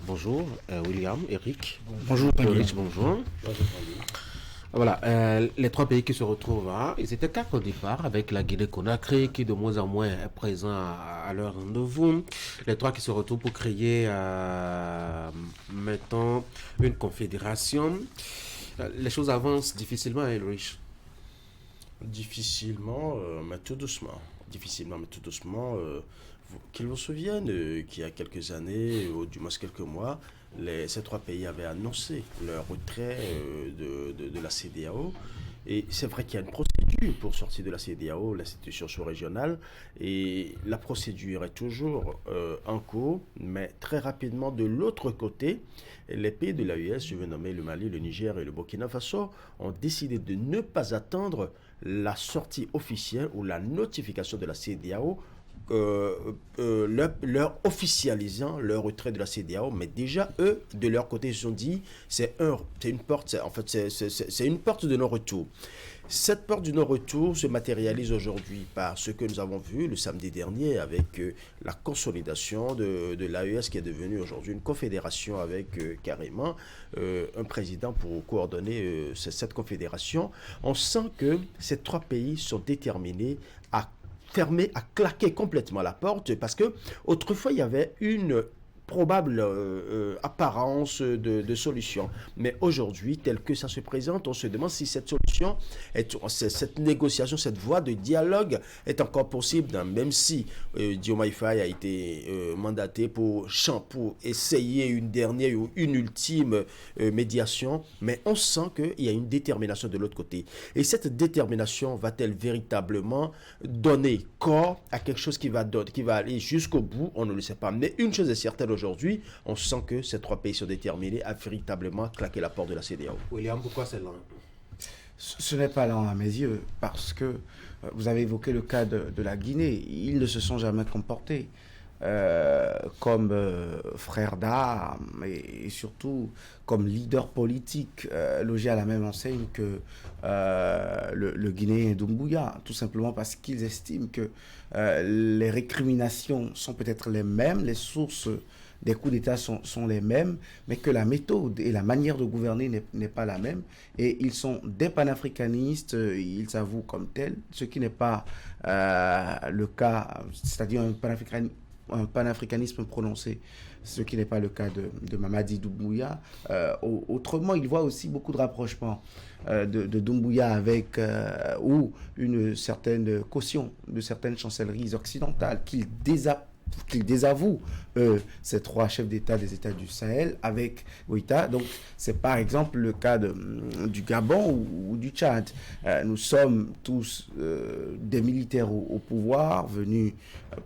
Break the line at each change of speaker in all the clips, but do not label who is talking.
Bonjour, William, Eric.
Bonjour, Tanguy.
Rich, bonjour. Voilà, les trois pays qui se retrouvent, hein, ils étaient quatre au départ, avec la Guinée-Conakry qui de moins en moins est présent à leur rendez-vous. Les trois qui se retrouvent pour créer maintenant une confédération. Les choses avancent difficilement, hein, Rich.
Difficilement, mais tout doucement. Difficilement, mais tout doucement. Qu'ils vous souviennent qu'il y a quelques années, ou du moins quelques mois, ces trois pays avaient annoncé leur retrait de la CEDEAO. Et c'est vrai qu'il y a une procédure pour sortir de la CEDEAO, l'institution sous-régionale, et la procédure est toujours en cours, mais très rapidement, de l'autre côté, les pays de l'AES, je vais nommer le Mali, le Niger et le Burkina Faso, ont décidé de ne pas attendre la officielle ou la notification de la CEDEAO leur officialisant leur retrait de la CEDEAO, mais déjà eux de leur côté ils se sont dit c'est une porte, en fait c'est une porte de non-retour. Cette porte du non-retour se matérialise aujourd'hui par ce que nous avons vu le samedi dernier avec la consolidation de l'AES qui est devenue aujourd'hui une confédération avec carrément un président pour coordonner cette confédération. On sent que ces trois pays sont déterminés à fermer, à claquer complètement la porte, parce que autrefois il y avait une probable apparence de solution. Mais aujourd'hui, tel que ça se présente, on se demande si cette solution, cette négociation, cette voie de dialogue est encore possible, même si Diomaye Faye a été mandaté pour essayer une dernière ou une ultime médiation, mais on sent qu'il y a une détermination de l'autre côté. Et cette détermination va-t-elle véritablement donner corps à quelque chose qui va aller jusqu'au bout? On ne le sait pas. Mais une chose est certaine aujourd'hui, on sent que ces trois pays sont déterminés à véritablement claquer la porte de la CEDEAO.
William, pourquoi c'est lent?
Ce n'est pas lent à mes yeux, parce que vous avez évoqué le cas de la Guinée. Ils ne se sont jamais comportés comme frères d'armes et surtout comme leader politique logé à la même enseigne que le Guinéen Doumbouya, tout simplement parce qu'ils estiment que les récriminations sont peut-être les mêmes, les sources des coups d'État sont les mêmes, mais que la méthode et la manière de gouverner n'est pas la même. Et ils sont des panafricanistes, ils s'avouent comme tels, ce qui n'est pas le cas, c'est-à-dire un panafricanisme prononcé, ce qui n'est pas le cas de Mamadi Doumbouya. Autrement, il voit aussi beaucoup de rapprochements de Doumbouya avec ou une certaine caution de certaines chancelleries occidentales qu'il désavoue ces trois chefs d'État des États du Sahel avec Goïta. Donc, c'est par exemple le cas du Gabon ou du Tchad. Nous sommes tous des militaires au pouvoir, venus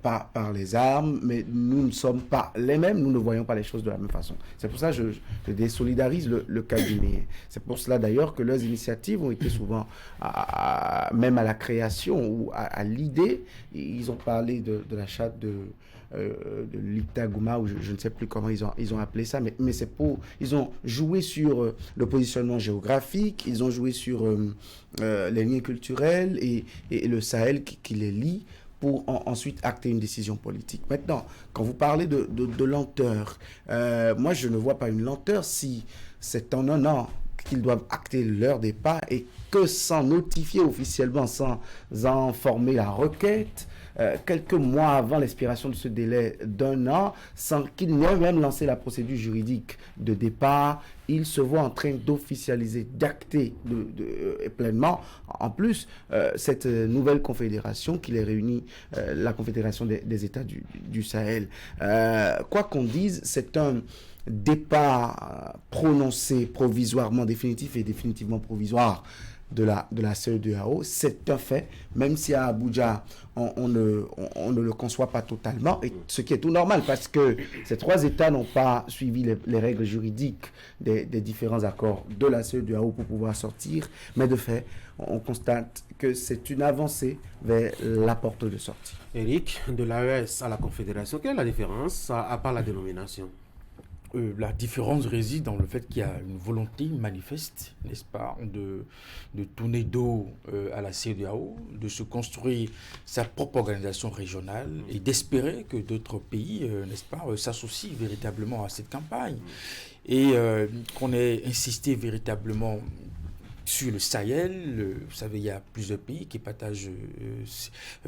par les armes, mais nous ne sommes pas les mêmes, nous ne voyons pas les choses de la même façon. C'est pour ça que je désolidarise le cas guinéen. C'est pour cela d'ailleurs que leurs initiatives ont été souvent, même à la création ou à l'idée, ils ont parlé de la charte de l'Ictagouma, ou je ne sais plus comment ils ont appelé ça, mais c'est pour... Ils ont joué sur le positionnement géographique, ils ont joué sur les liens culturels et le Sahel qui les lie pour ensuite acter une décision politique. Maintenant, quand vous parlez de lenteur, moi je ne vois pas une lenteur si c'est en un an qu'ils doivent acter leur départ et que sans notifier officiellement, sans en former la requête, quelques mois avant l'expiration de ce délai d'un an, sans qu'il n'ait même lancé la procédure juridique de départ, il se voit en train d'officialiser, d'acter pleinement, en plus, cette nouvelle confédération qui les réunit, la confédération des États du Sahel. Quoi qu'on dise, c'est un départ prononcé provisoirement définitif et définitivement provisoire de la CEDEAO, c'est un fait, même si à Abuja, on ne le conçoit pas totalement, et ce qui est tout normal, parce que ces trois États n'ont pas suivi les règles juridiques des différents accords de la CEDEAO pour pouvoir sortir, mais de fait, on constate que c'est une avancée vers la porte de sortie.
Eric, de l'AES à la Confédération, quelle est la différence, à part la dénomination?
la différence réside dans le fait qu'il y a une volonté manifeste, n'est-ce pas, de tourner dos à la CEDEAO, de se construire sa propre organisation régionale et d'espérer que d'autres pays, n'est-ce pas, s'associent véritablement à cette campagne. Et qu'on ait insisté véritablement sur le Sahel. Vous savez, il y a plusieurs pays qui partagent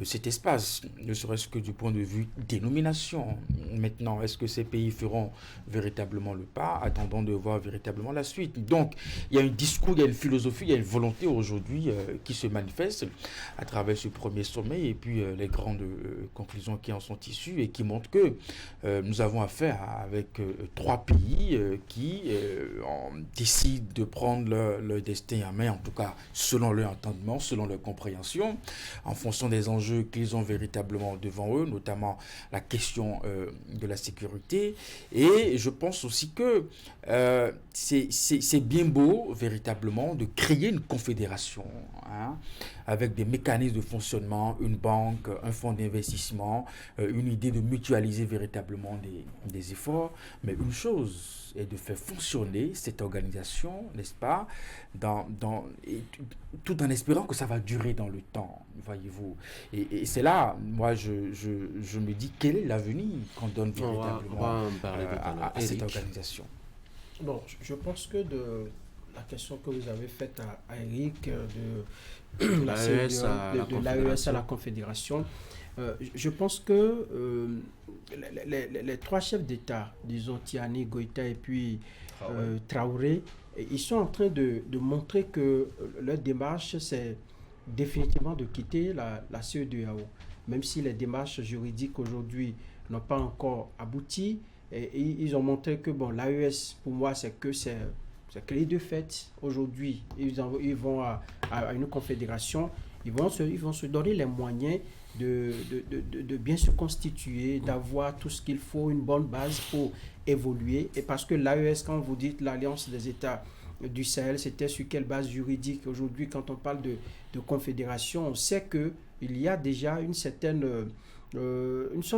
cet espace, ne serait-ce que du point de vue dénomination. Maintenant, est-ce que ces pays feront véritablement le pas? Attendons de voir véritablement la suite. Donc, il y a un discours, il y a une philosophie, il y a une volonté aujourd'hui qui se manifeste à travers ce premier sommet et puis les grandes conclusions qui en sont issues et qui montrent que nous avons affaire avec trois pays qui décident de prendre leur destin main, en tout cas selon leur entendement, selon leur compréhension, en fonction des enjeux qu'ils ont véritablement devant eux, notamment la question de la sécurité. Et je pense aussi que c'est bien beau véritablement de créer une confédération, hein, avec des mécanismes de fonctionnement, une banque, un fonds d'investissement, une idée de mutualiser véritablement des efforts. Mais une chose est de faire fonctionner cette organisation, n'est-ce pas, tout en espérant que ça va durer dans le temps, voyez-vous. Et c'est là, moi, je me dis, quel est l'avenir qu'on donne véritablement à cette organisation.
Bon, je pense que de la question que vous avez faite à Eric de l'AES à la Confédération, je pense que les trois chefs d'État, disons Tiani, Goïta et puis Traoré, ils sont en train de montrer que leur démarche, c'est définitivement de quitter la CEDEAO. Même si les démarches juridiques aujourd'hui n'ont pas encore abouti, et ils ont montré que bon, l'AES, pour moi, c'est clé de fait. Aujourd'hui, ils vont à une confédération, ils vont se donner les moyens de bien se constituer, d'avoir tout ce qu'il faut, une bonne base pour évoluer. Et parce que l'AES, quand vous dites l'Alliance des États du Sahel, c'était sur quelle base juridique? Aujourd'hui, quand on parle de confédération, on sait qu'il y a déjà une sorte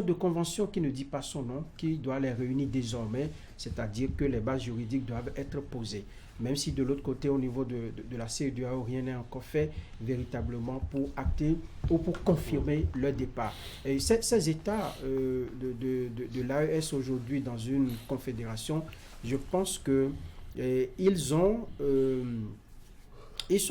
de convention qui ne dit pas son nom, qui doit les réunir désormais, c'est-à-dire que les bases juridiques doivent être posées. Même si de l'autre côté, au niveau de la CEDEAO, rien n'est encore fait véritablement pour acter ou pour confirmer leur départ. Et ces États de l'AES aujourd'hui dans une confédération, je pense que ils sont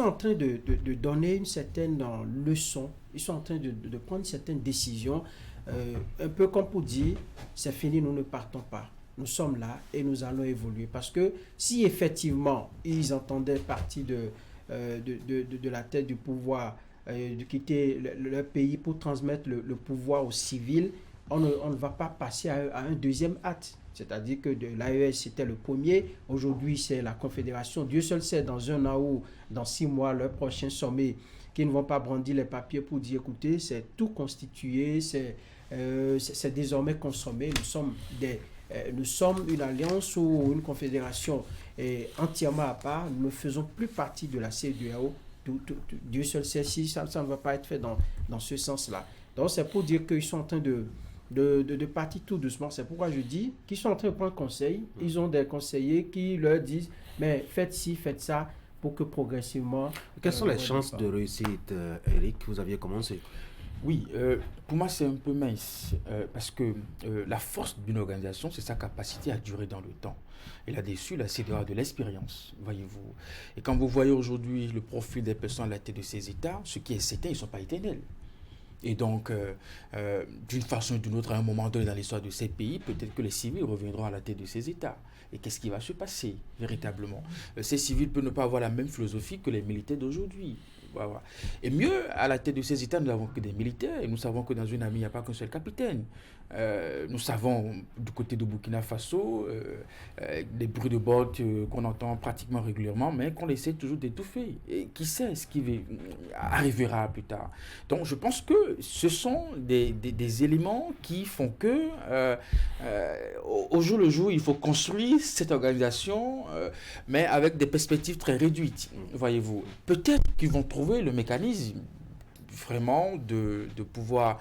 en train de donner une certaine leçon, ils sont en train de prendre certaines décisions, un peu comme pour dire, c'est fini, nous ne partons pas. Nous sommes là et nous allons évoluer. Parce que si effectivement, ils entendaient partie de la tête du pouvoir, de quitter leur pays pour transmettre le pouvoir aux civils, on ne va pas passer à un deuxième acte. C'est-à-dire que l'AES, c'était le premier. Aujourd'hui, c'est la Confédération. Dieu seul sait, dans un an ou dans 6 mois, leur prochain sommet, qu'ils ne vont pas brandir les papiers pour dire, écoutez, c'est tout constitué, c'est désormais consommé. Nous sommes une alliance ou une confédération entièrement à part. Nous ne faisons plus partie de la CEDEAO. Dieu seul sait si ça ne va pas être fait dans ce sens-là. Donc, c'est pour dire qu'ils sont en train de partir tout doucement. C'est pourquoi je dis qu'ils sont en train de prendre conseil. Ils ont des conseillers qui leur disent, mais faites ci, faites ça, pour que progressivement...
Quelles sont les chances de réussite, Eric? Vous aviez commencé.
Oui, pour moi c'est un peu mince, parce que la force d'une organisation, c'est sa capacité à durer dans le temps. Et là-dessus, la CEDEAO a de l'expérience, voyez-vous. Et quand vous voyez aujourd'hui le profil des personnes à la tête de ces États, ce qui est certain, ils ne sont pas éternels. Et donc, d'une façon ou d'une autre, à un moment donné dans l'histoire de ces pays, peut-être que les civils reviendront à la tête de ces États. Et qu'est-ce qui va se passer, véritablement? Ces civils peuvent ne pas avoir la même philosophie que les militaires d'aujourd'hui. Voilà. Et mieux, à la tête de ces États, nous n'avons que des militaires. Et nous savons que dans une armée, il n'y a pas qu'un seul capitaine. Nous savons, du côté de Burkina Faso, des bruits de bottes qu'on entend pratiquement régulièrement, mais qu'on essaie toujours d'étouffer. Et qui sait ce qui arrivera plus tard. Donc, je pense que ce sont des éléments qui font que, au jour le jour, il faut construire cette organisation, mais avec des perspectives très réduites, voyez-vous. Peut-être qu'ils vont trouver le mécanisme vraiment de pouvoir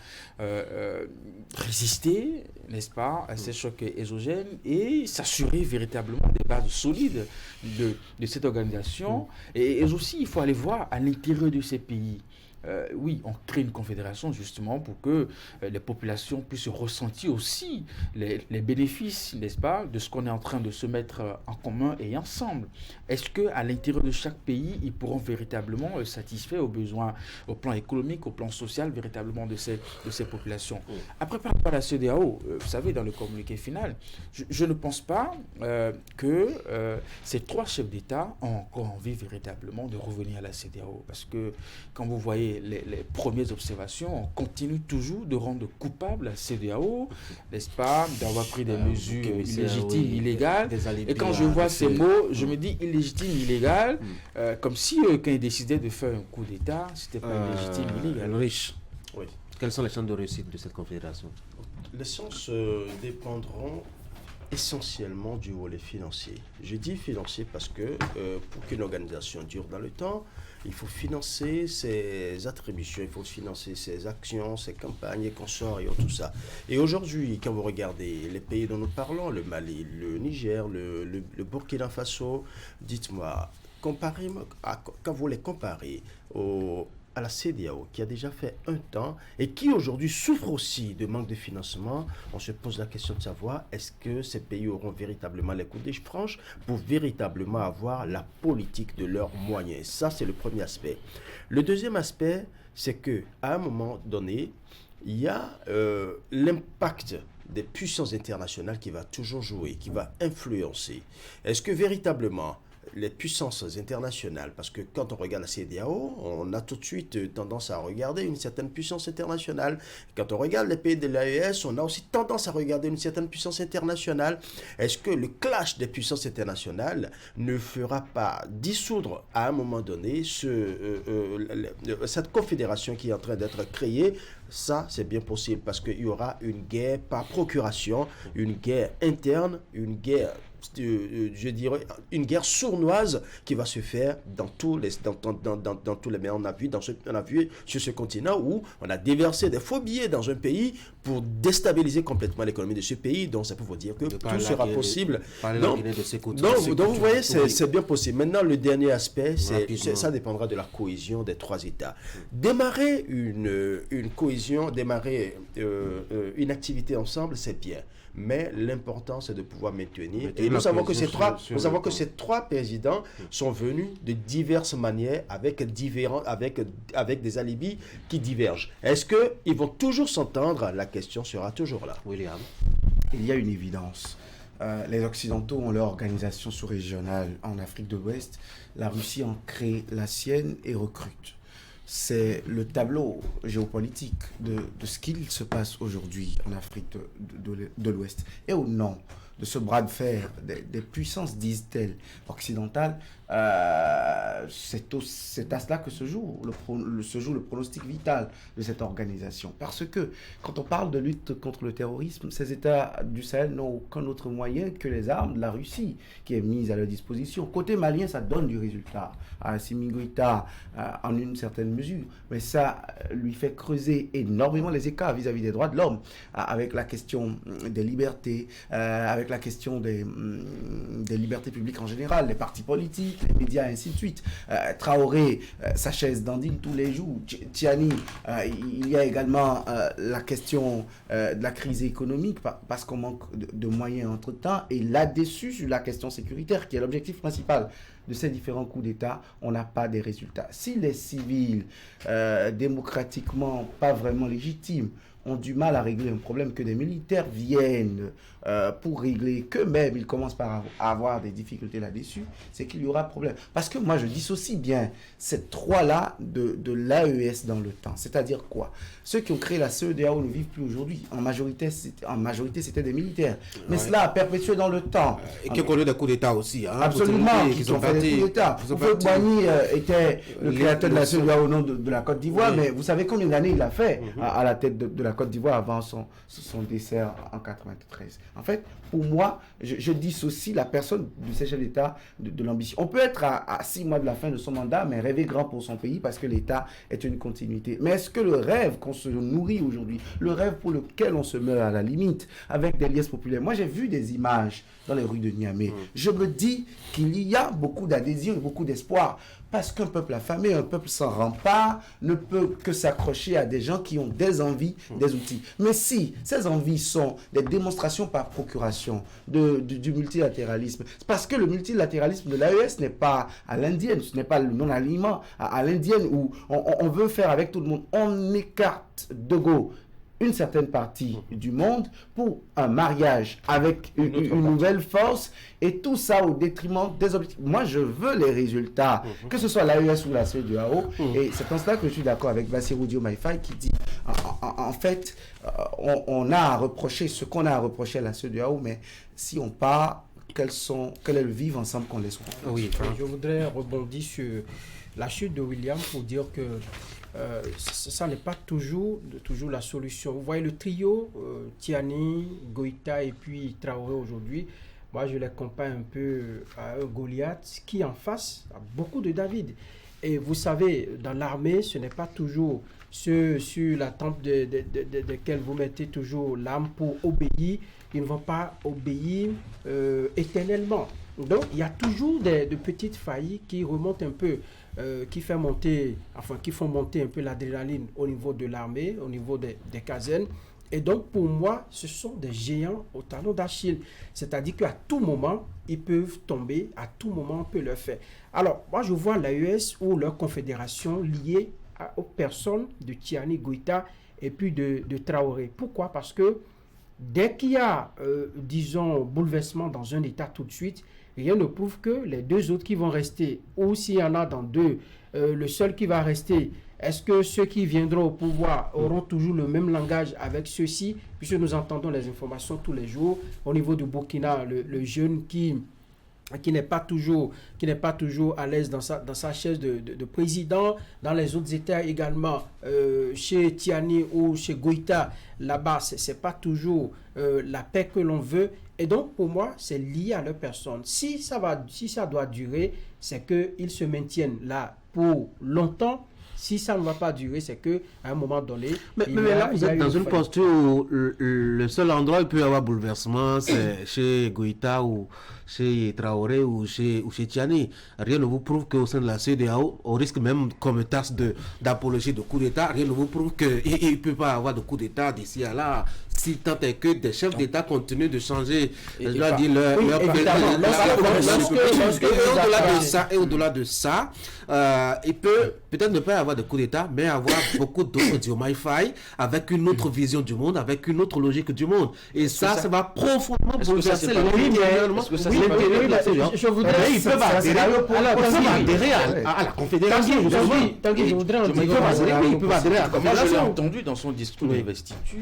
résister, n'est-ce pas, à ces chocs exogènes et s'assurer véritablement des bases solides de cette organisation. Et aussi, il faut aller voir à l'intérieur de ces pays. Oui, on crée une confédération justement pour que les populations puissent ressentir aussi les bénéfices, n'est-ce pas, de ce qu'on est en train de se mettre en commun et ensemble. Est-ce qu'à l'intérieur de chaque pays, ils pourront véritablement satisfaire aux besoins au plan économique, au plan social, véritablement de ces populations? Après, par rapport à la CEDEAO, vous savez, dans le communiqué final, je ne pense pas que ces 3 chefs d'État ont encore envie véritablement de revenir à la CEDEAO. Parce que quand vous voyez les premières observations, on continue toujours de rendre coupable la CEDEAO, n'est-ce pas, d'avoir pris des mesures illégitimes, illégales. Et quand je vois ces mots, je me dis illégitime, illégal, comme si quand ils décidaient de faire un coup d'État, c'était pas illégitime, illégal.
Riche.
Oui.
Quelles sont les chances de réussite de cette confédération?
Les chances dépendront essentiellement du volet financier. Je dis financier parce que pour qu'une organisation dure dans le temps, il faut financer ses attributions, il faut financer ses actions, ses campagnes et consorts et tout ça. Et aujourd'hui, quand vous regardez les pays dont nous parlons, le Mali, le Niger, le Burkina Faso, dites-moi, quand vous les comparez à la CEDEAO, qui a déjà fait un temps et qui aujourd'hui souffre aussi de manque de financement, on se pose la question de savoir est-ce que ces pays auront véritablement les coups des franches pour véritablement avoir la politique de leurs moyens. Ça, c'est le premier aspect. Le deuxième aspect, c'est qu'à un moment donné, il y a l'impact des puissances internationales qui va toujours jouer, qui va influencer. Est-ce que véritablement les puissances internationales, parce que quand on regarde la CEDEAO, on a tout de suite tendance à regarder une certaine puissance internationale. Quand on regarde les pays de l'AES, on a aussi tendance à regarder une certaine puissance internationale. Est-ce que le clash des puissances internationales ne fera pas dissoudre à un moment donné cette confédération qui est en train d'être créée? Ça, c'est bien possible parce qu'il y aura une guerre par procuration, une guerre interne, une guerre je dirais une guerre sournoise qui va se faire dans tous les mais on a vu sur ce continent où on a déversé des faux billets dans un pays pour déstabiliser complètement l'économie de ce pays, donc ça peut vous dire que tout sera possible. Donc vous voyez, c'est bien possible. Maintenant, le dernier aspect, ça dépendra de la cohésion des 3 États. Démarrer une cohésion, démarrer une activité ensemble, c'est bien. Mais l'important, c'est de pouvoir maintenir. Et nous savons que ces 3 présidents sont venus de diverses manières avec des alibis qui divergent. Est-ce qu'ils vont toujours s'entendre? La question sera toujours là.
William.
Il y a une évidence. Les Occidentaux ont leur organisation sous-régionale en Afrique de l'Ouest. La Russie en crée la sienne et recrute. C'est le tableau géopolitique de ce qu'il se passe aujourd'hui en Afrique de l'Ouest. Et au nom de ce bras de fer des puissances, disent-elles, occidentales, c'est à cela que se joue le pronostic vital de cette organisation. Parce que quand on parle de lutte contre le terrorisme, ces États du Sahel n'ont aucun autre moyen que les armes de la Russie qui est mise à leur disposition. Côté malien, ça donne du résultat à Assimi Goïta en une certaine mesure, mais ça lui fait creuser énormément les écarts vis-à-vis des droits de l'homme, avec la question des libertés, avec la question des libertés publiques en général, les partis politiques, les médias, ainsi de suite. Traoré, sa chaise dandine tous les jours. Tiani, il y a également la question de la crise économique, parce qu'on manque de moyens entre-temps, et là-dessus, sur la question sécuritaire, qui est l'objectif principal de ces différents coups d'État, on n'a pas des résultats. Si les civils, démocratiquement pas vraiment légitimes, ont du mal à régler un problème, que des militaires viennent pour régler, que même ils commencent par avoir des difficultés là-dessus, c'est qu'il y aura problème. Parce que moi, je dissocie bien ces 3-là de l'AES dans le temps. C'est-à-dire quoi? Ceux qui ont créé la CEDEAO ne vivent plus aujourd'hui. En majorité, c'était des militaires. Mais cela a perpétué dans le temps.
Et qui ont connu des coups d'État aussi. Hein,
absolument, qui ont fait des coups d'État. Houphouët-Boigny était le créateur de la CEDEAO au nom de la Côte d'Ivoire, mais vous savez combien d'années il a fait à la tête de la Côte d'Ivoire avant son décès en 93. En fait, pour moi, je dissocie la personne du chef d'État de l'ambition. On peut être à 6 mois de la fin de son mandat, mais rêver grand pour son pays parce que l'État est une continuité. Mais est-ce que le rêve qu'on se nourrit aujourd'hui, le rêve pour lequel on se meurt à la limite, avec des liesses populaires, moi j'ai vu des images dans les rues de Niamey. Je me dis qu'il y a beaucoup d'adhésion et beaucoup d'espoir. Parce qu'un peuple affamé, un peuple sans rempart, ne peut que s'accrocher à des gens qui ont des envies, des outils. Mais si ces envies sont des démonstrations par procuration du multilatéralisme, c'est parce que le multilatéralisme de l'AES n'est pas à l'indienne, ce n'est pas le non-alignement à l'indienne où on veut faire avec tout le monde. On écarte de go une certaine partie du monde pour un mariage avec une nouvelle force et tout ça au détriment des objectifs. Moi, je veux les résultats, que ce soit l'AES ou la CEDEAO, et c'est en cela que je suis d'accord avec Bassirou Diomaye Faye qui dit, en fait, on a à reprocher ce qu'on a à reprocher à la CEDEAO, mais si on part, quel est le vivre ensemble qu'on les trouve.
Oui, je voudrais rebondir sur la chute de William pour dire que ça n'est pas toujours la solution. Vous voyez le trio, Tiani, Goïta et puis Traoré aujourd'hui, moi je les compare un peu à un Goliath qui en face a beaucoup de David. Et vous savez, dans l'armée, ce n'est pas toujours ceux sur la tempe desquels vous mettez toujours l'âme pour obéir. Ils ne vont pas obéir éternellement. Donc, il y a toujours de petites failles qui remontent un peu, qui font monter un peu l'adrénaline au niveau de l'armée, au niveau des casernes. Et donc, pour moi, ce sont des géants au talon d'Achille. C'est-à-dire qu'à tout moment, ils peuvent tomber, à tout moment, on peut le faire. Alors, moi, je vois l'AES ou leur confédération liée aux personnes de Tiani, Goïta et puis de Traoré. Pourquoi? Parce que dès qu'il y a, disons, bouleversement dans un État tout de suite, rien ne prouve que les deux autres qui vont rester, ou s'il y en a dans deux, le seul qui va rester, est-ce que ceux qui viendront au pouvoir auront toujours le même langage avec ceux-ci? Puisque nous entendons les informations tous les jours. Au niveau du Burkina, le jeune qui n'est pas toujours à l'aise dans sa chaise de président. Dans les autres États également, chez Tiani ou chez Goïta, là-bas, c'est pas toujours la paix que l'on veut. Et donc, pour moi, c'est lié à leur personne. Si ça doit durer, c'est qu'ils se maintiennent là pour longtemps. Si ça ne va pas durer, c'est qu'à un moment donné...
Mais là, vous êtes dans une posture où le seul endroit où il peut y avoir bouleversement, c'est chez Goïta ou chez Traoré ou chez Tiani. Rien ne vous prouve qu'au sein de la CEDEAO, au risque même comme tasse d'apologie de coup d'État, rien ne vous prouve qu'il ne peut pas avoir de coup d'État d'ici à là. Si tant est que des chefs d'État continuent de changer, je dois dire, leur et au-delà de ça, il peut peut-être ne pas y avoir de coup d'État, mais avoir beaucoup d'autres Diomaye Faye, avec une autre vision du monde, avec une autre logique du monde. Et ça va profondément bouleverser
je voudrais...
Ils peuvent adhérer à la Confédération.
Tanguy, je voudrais en dire... Moi, je l'ai entendu dans son discours d'investiture,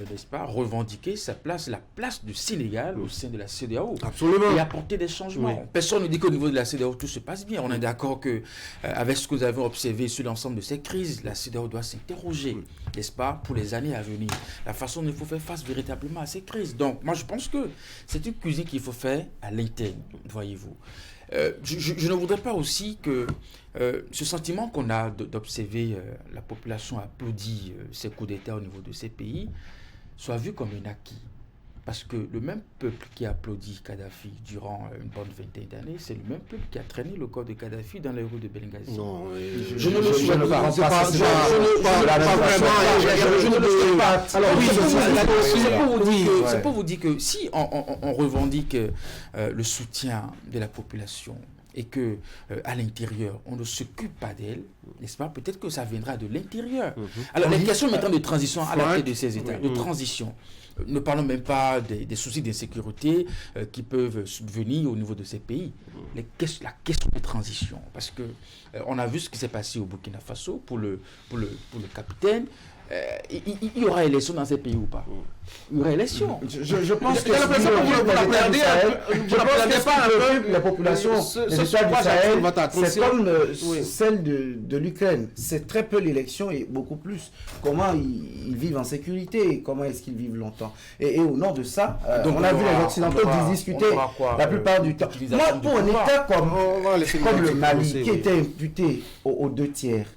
n'est-ce pas, revendiquer la place du Sénégal au sein de la CEDEAO.
Absolument.
Et apporter des changements. Oui. Personne ne dit qu'au niveau de la CEDEAO, tout se passe bien. On est d'accord que, avec ce que vous avez observé sur l'ensemble de ces crises, la CEDEAO doit s'interroger, n'est-ce pas, pour les années à venir. La façon dont il faut faire face véritablement à ces crises. Donc, moi, je pense que c'est une cuisine qu'il faut faire à l'interne, voyez-vous. Je ne voudrais pas aussi que ce sentiment qu'on a d'observer la population applaudir ces coups d'État au niveau de ces pays soit vu comme un acquis. Parce que le même peuple qui a applaudi Kadhafi durant une bonne vingtaine d'années, c'est le même peuple qui a traîné le corps de Kadhafi dans les rues de Benghazi.
Non,
je ne le souhaite pas. Je ne le souhaite pas. Alors oui, c'est pour vous dire que si on revendique le soutien de la population et que à l'intérieur, on ne s'occupe pas d'elle, n'est-ce pas? Peut-être que ça viendra de l'intérieur. Alors, les questions maintenant de transition à la tête de ces États, de transition. Ne parlons même pas des soucis d'insécurité qui peuvent subvenir au niveau de ces pays. La question de transition, parce que on a vu ce qui s'est passé au Burkina Faso pour le capitaine. il y aura élection dans ces pays ou pas? Il y aura élection.
Je pense que
la
population des États du Sahel, c'est comme celle de l'Ukraine. C'est très peu l'élection et beaucoup plus comment ils vivent en sécurité, comment est-ce qu'ils vivent longtemps. Et au nom de ça, on a vu les Occidentaux discuter la plupart du temps. Moi, pour un État comme le Mali, qui était imputé aux 2 tiers,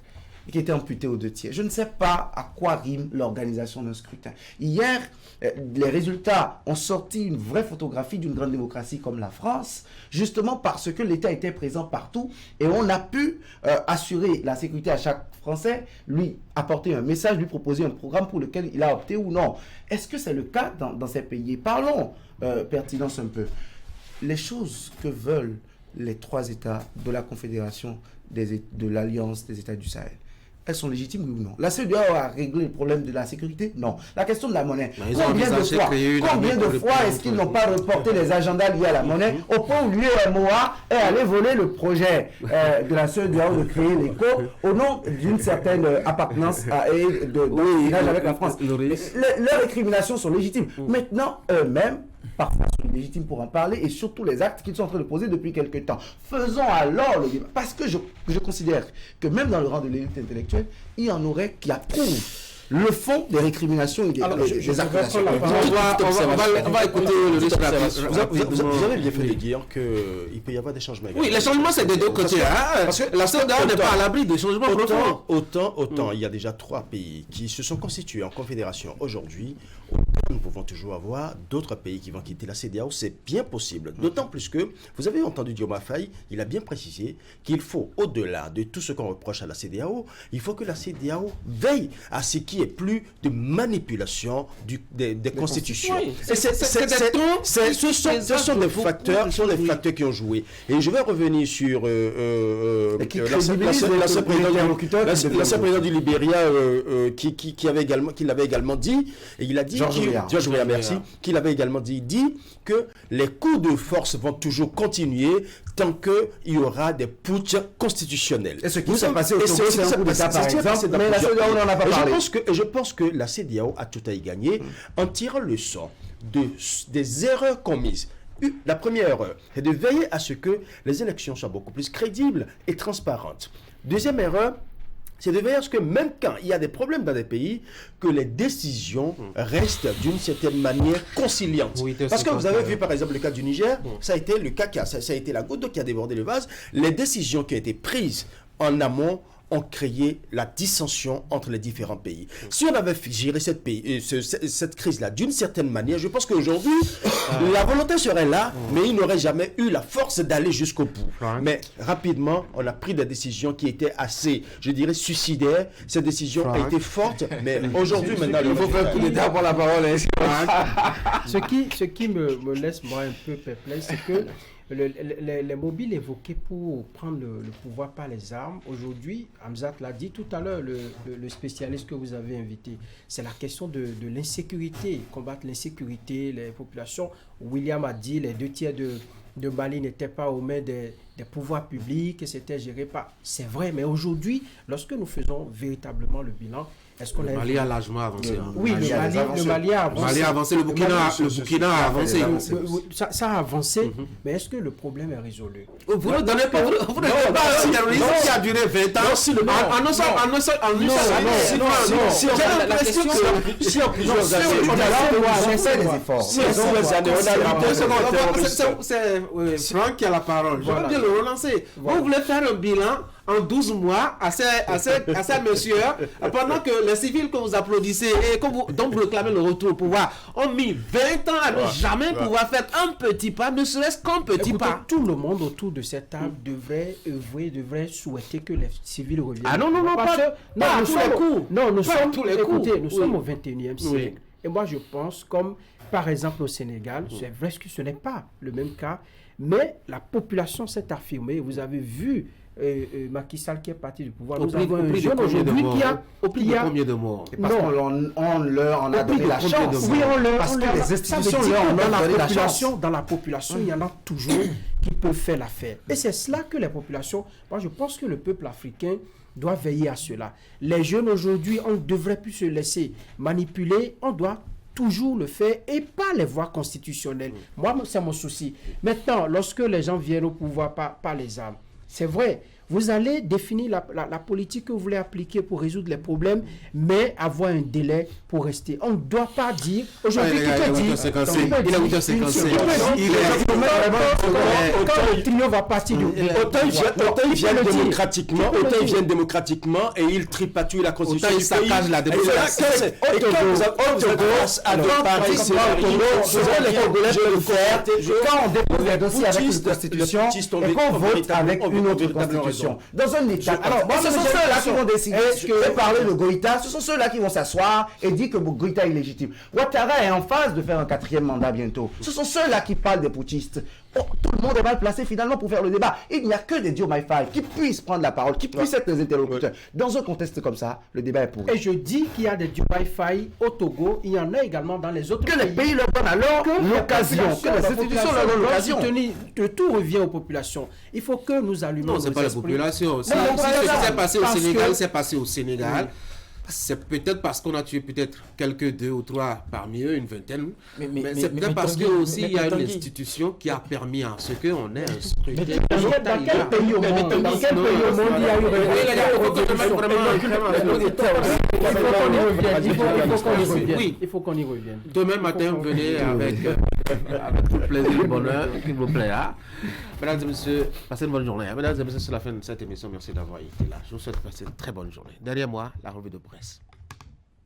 je ne sais pas à quoi rime l'organisation d'un scrutin. Hier, les résultats ont sorti une vraie photographie d'une grande démocratie comme la France, justement parce que l'État était présent partout et on a pu assurer la sécurité à chaque Français, lui apporter un message, lui proposer un programme pour lequel il a opté ou non. Est-ce que c'est le cas dans ces pays? Parlons pertinence un peu. Les choses que veulent les 3 États de la Confédération de l'Alliance des États du Sahel, elles sont légitimes, oui ou non? La CEDEAO a réglé le problème de la sécurité? Non. La question de la monnaie. Combien de fois est-ce qu'ils n'ont pas reporté les agendas liés à la monnaie au point où l'UEMOA est allé voler le projet de la CEDEAO de créer l'ECO au nom d'une certaine appartenance et de avec la France? Leurs récriminations sont légitimes. Maintenant, eux-mêmes, parfois sont légitimes pour en parler, et surtout les actes qu'ils sont en train de poser depuis quelque temps. Faisons alors le débat, parce que je considère que même dans le rang de l'élite intellectuelle, il y en aurait qui approuvent le fond des récriminations et des accusations.
On va écouter le risque.
Vous avez bien fait de dire qu'il peut y avoir des changements.
Oui, les changements, c'est des 2 côtés. La CEDEAO n'est pas à l'abri des changements profonds.
Autant il y a déjà 3 pays qui se sont constitués en confédération aujourd'hui. Nous pouvons toujours avoir d'autres pays qui vont quitter la CEDEAO, c'est bien possible. D'autant plus que, vous avez entendu Diomaye Faye, il a bien précisé qu'il faut, au-delà de tout ce qu'on reproche à la CEDEAO, il faut que la CEDEAO veille à ce qui est plus de manipulation des constitutions. Oui. Ce sont des facteurs qui ont joué. Et je vais revenir sur l'ancien président du Libéria qui l'avait également dit, et il a dit Georges Weah, merci, qu'il avait également dit que les coups de force vont toujours continuer tant qu'il y aura des putschs constitutionnels.
Et ce qui s'est passé au Togo, c'est un coup d'État, par exemple, mais la CEDEAO n'en a pas parlé.
Je pense que la CEDEAO a tout à y gagner en tirant le leçon des erreurs commises. La première erreur, c'est de veiller à ce que les élections soient beaucoup plus crédibles et transparentes. Deuxième erreur, c'est de veiller à ce que même quand il y a des problèmes dans des pays, que les décisions restent d'une certaine manière conciliantes. Oui, parce que vous avez vu par exemple le cas du Niger, ça a été le cas, ça a été la goutte d'eau qui a débordé le vase. Les décisions qui ont été prises en amont ont créé la dissension entre les différents pays. Si on avait géré cette crise-là d'une certaine manière, je pense qu'aujourd'hui, la volonté serait là, mais il n'aurait jamais eu la force d'aller jusqu'au bout. Mais rapidement, on a pris des décisions qui étaient assez, je dirais, suicidaires. Cette décision a été forte, mais aujourd'hui, maintenant, il faut faire coup d'État pour la parole.
Ce qui me laisse, moi, un peu perplexe, c'est que les mobiles évoqués pour prendre le pouvoir par les armes, aujourd'hui, Hamzat l'a dit tout à l'heure, le spécialiste que vous avez invité, c'est la question de l'insécurité, combattre l'insécurité, les populations. William a dit les 2 tiers de Mali n'étaient pas aux mains des pouvoirs publics, et c'était géré par... C'est vrai, mais aujourd'hui, lorsque nous faisons véritablement le bilan, est-ce qu'on
le Mali a largement avancé.
Oui, le Mali a avancé.
Le Mali a avancé, le Burkina a avancé.
Ça a avancé, mais est-ce que le problème est résolu?
Vous ne donnez pas un terrorisme qui a duré 20 ans. Si en plusieurs années, c'est Franck qui a la parole. Je veux bien le relancer. Vous voulez faire un bilan en 12 mois à ces messieurs, pendant que les civils que vous applaudissez et dont vous réclamez le retour au pouvoir ont mis 20 ans à ne jamais pouvoir faire un petit pas, ne serait-ce qu'un petit pas.
Tout le monde autour de cette table devrait œuvrer, devrait souhaiter que les civils reviennent.
Ah non, pas à tous les coups.
Non, nous sommes au 21e siècle. Et moi, je pense, comme par exemple au Sénégal, c'est vrai que ce n'est pas le même cas, mais la population s'est affirmée. Vous avez vu Macky Sall qui est parti du pouvoir.
Nous avons un jeune aujourd'hui qui a... Combien de morts?
Parce qu'on leur en a donné la chance.
Oui,
parce que les institutions leur en ont donné la chance.
Dans la population, il y en a toujours qui peut faire l'affaire. Et c'est cela que les populations, moi je pense que le peuple africain doit veiller à cela. Les jeunes aujourd'hui, on ne devrait plus se laisser manipuler, on doit toujours le faire et pas les voies constitutionnelles. Moi, c'est mon souci. Maintenant, lorsque les gens viennent au pouvoir par les armes, c'est vrai, vous allez définir la politique que vous voulez appliquer pour résoudre les problèmes, mais avoir un délai pour rester. On ne doit pas dire... Aujourd'hui,
il a 8h55.
Quand le trio va partir du...
Autant ils viennent démocratiquement et ils tripatouillent la constitution.
Autant ils saccagent la démocratie.
Quand on dépose les dossiers avec une constitution et qu'on vote avec une autre constitution. Dans un État. Alors, ce sont ceux-là qui vont décider de parler de Goïta. Ce sont ceux-là qui vont s'asseoir et dire que Goïta est illégitime. Ouattara est en phase de faire un 4e mandat bientôt. Ce sont ceux-là qui parlent des putschistes. Oh, tout le monde est mal placé finalement pour faire le débat. Il n'y a que des Diomaye Faye qui puissent prendre la parole, qui puissent être des interlocuteurs. Dans un contexte comme ça, le débat est pourri.
Et je dis qu'il y a des Diomaye Faye au Togo, il y en a également dans les autres pays.
Que les pays leur donnent alors l'occasion, que les institutions leur donnent l'occasion.
Tout revient aux populations. Il faut que nous allumions.
Non, ce n'est pas la population. Si ce qui s'est passé au Sénégal, c'est passé au Sénégal. C'est peut-être parce qu'on a tué peut-être quelques 2 ou 3 parmi eux, une vingtaine. Mais c'est peut-être parce qu'il y a une institution qui a permis à ce qu'on ait un scrutin.
Dans quel pays au monde il y a eu il faut qu'on y revienne.
Demain matin, venez avec tout plaisir et bonheur qui vous plaira. Mesdames et messieurs, passez une bonne journée. Mesdames et messieurs, c'est la fin de cette émission. Merci d'avoir été là. Je vous souhaite de passer une très bonne journée. Derrière moi, la revue de presse.